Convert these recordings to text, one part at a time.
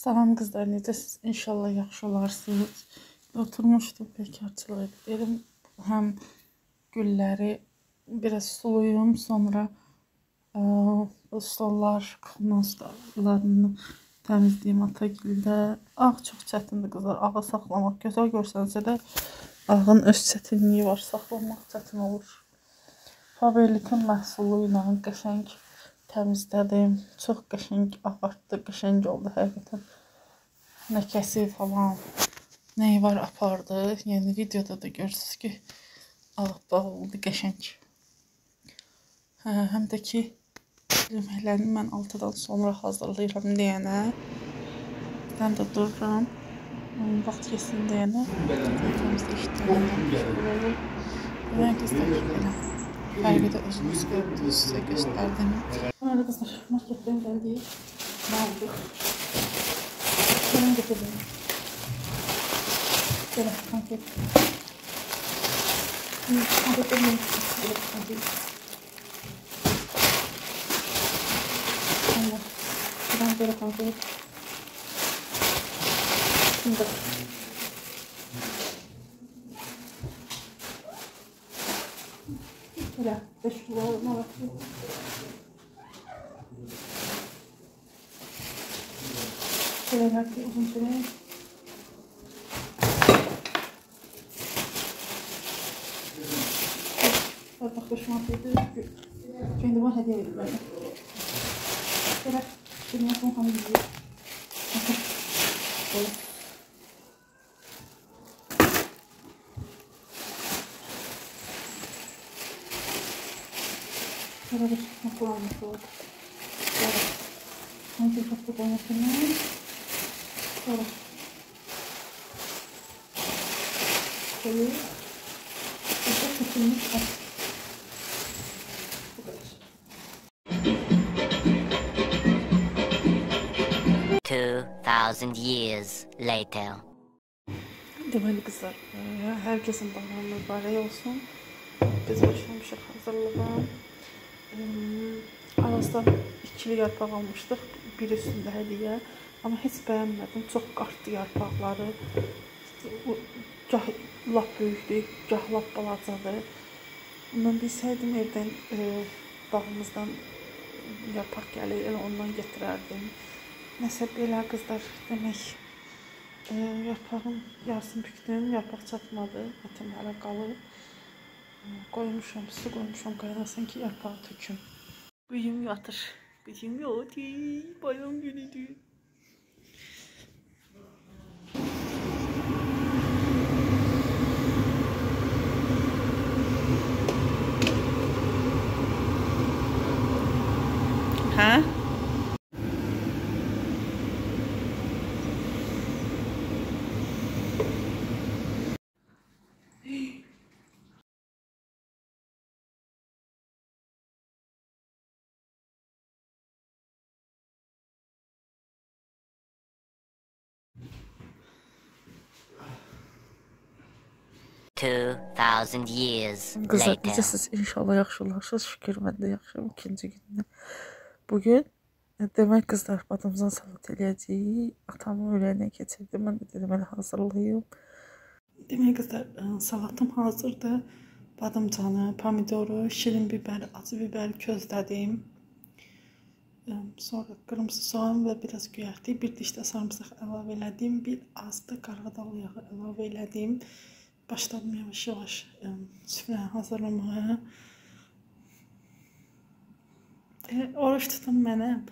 Salam qızlar, necəsiz? İnşallah yaxşı olarsınız. Oturmuşdum bekarçılığa. Dedim həm gülləri biraz suluyum, sonra bu stollar, kuxnalarını təmizləyim Atagildə. Ağ çox çətindir qızlar, ağı saxlamaq. Gözəl görsənsə də ağın öz çətinliyi var, saxlamaq çətin olur. Faberlikin məhsulu ilə qəşəng təmizlədim. Çox qəşəng ağartdı, qəşəng oldu həqiqətən. Ləkəsi falan, nəyi var apardı. Yəni videoda da görürsünüz ki, ağappaq oldu, qəşəng. Həm də ki, yeməklərini mən 6-dan sonra hazırlayıram deyənə. Mən də dururam. Vaxt yesin deyənə. Təmizdə işləyənə. Mən qızlar belə. Fərqi də özünüz gördünüz, sizə göstərdim. Sonra qızlar, marketdən gəldik. Nə oldu? Gəlin getirdim. Belə, konfet. Konfetdən mən konfet. Allah. Buradan belə konfet. Şimdi. Belə, 5 kilo ne var? Şöyle belki uzun süre. Bak hoşuma gitti. Kendime hediye edeyim ben. Şöyle benim yapım hangi gidiyor? Şöyle bir nasıl almış oldu? Şöyle. Hangi kapı koymasını? Şöyle. Şöyle. Şöyle kesinlikle var. Bu kadar. 2000 years later. Deməli qızlar, hər kəsin bayramı mübarək olsun. Biz başlamışıq hazırlığa. Arazdan ikili yarpaq almışdıq, bir üstündə hədiyyə. Amma heç bəyənmədim, çox qartdı yarpaqları. Gah lap böyükdür, gah lap balacadır. Ondan bilsəydim evdən, bağımızdan yarpaq gəlir, ondan getirərdim. Nəsə belə qızlar, demək, yarpağın yarısını bükdüm, yarpaq çatmadı, ətim hələ qalıb. Qoymuşam, su qoymuşam, qaynasın ki, yarpağı töküm. Bugün yatır, bugün yatır, bayram günüdür. Hə? Years Qızlar, later. necəsiz? İnşallah yaxşı olarsınız. Şükür, mən də yaxşıyım ikinci gündə. Bugün, demək qızlar, badımızdan salat eləyəcəyik. Atamın ürəyinə keçirdim. Mən də dedim, elə hazırlayayım. Demək qızlar, salatım hazırdır. Badımcanı, pomidoru, şirin biber, acı biber közlədim. Sonra qırmızı soğan və biraz göyərti, bir diş də sarımsaq əlavə elədim. Bir az da qarğıdalı yağı əlavə elədim. Başladım yavaş-yavaş süfrəni hazırlamaya. Oruç tutan mənəm,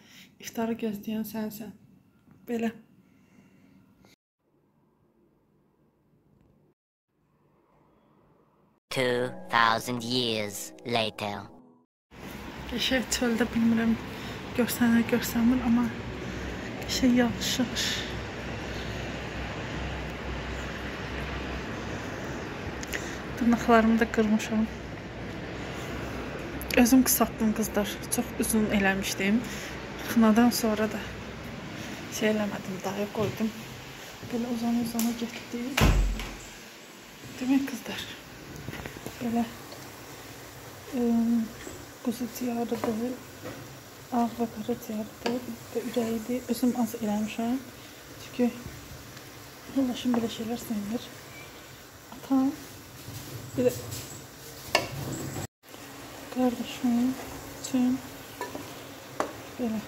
iftarı gözləyən sənsən. Belə. Years later. Qəşəng çöldə bilmirəm, görsənmir, amma qəşəng yağış yağır. Dırnaqlarımı da qırmışam. Özüm qısaltdım qızlar. Çox uzun eləmişdim. Xınadan sonra da şey eləmədim, daha qoydum. Belə uzana getdi. Demək qızlar, belə quzu ciyarıdır, ağ və qara ciyarıdır və ürəyidir. Özüm az eləmişəm. Çünkü yoldaşım böyle şeyler sevmir. Atam bir de kardeşim için böyle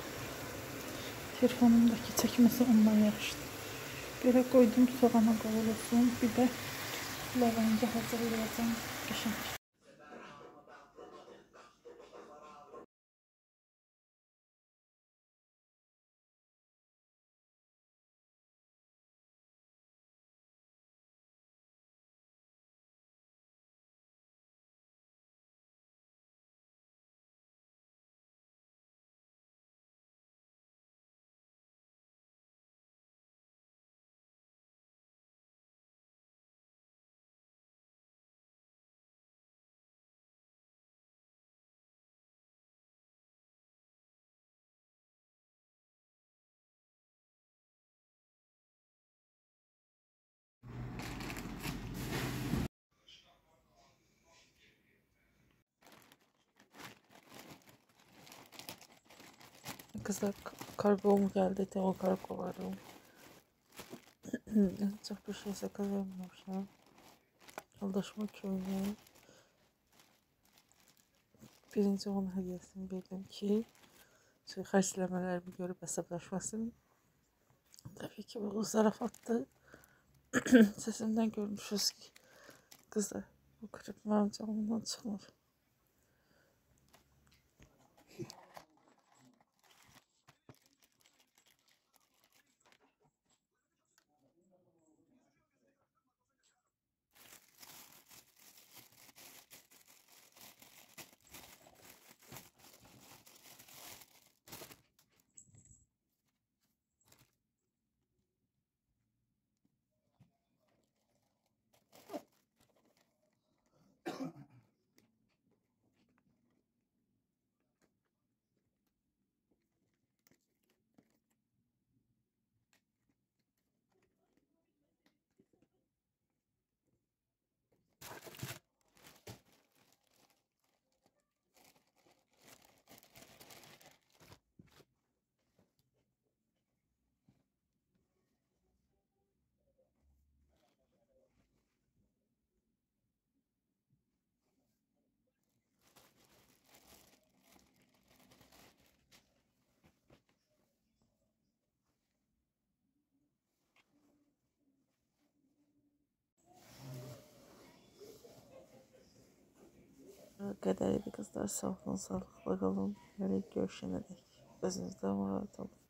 telefonumdaki çekmesi ondan yarıştı. Böyle koydum soğana kavrulsun. Bir de lavanta hazırlayacağım. Qəşəng. Kızlar kargo mu geldi de o kargo var. Çok bir şeyse kazanmamışlar. Yoldaşıma köyüne birinci onun hediyesini verdim ki xərcləmələrimi görüb hesaplaşmasın. Tabii ki bu zarafatdı. Sesimden görmüşüz ki kızlar bu klip benim canımdan çıxmır. Qədərli kızlar, sağ olun, sağlıqla qalın. Görüşənədək özünüzdən rahat olun.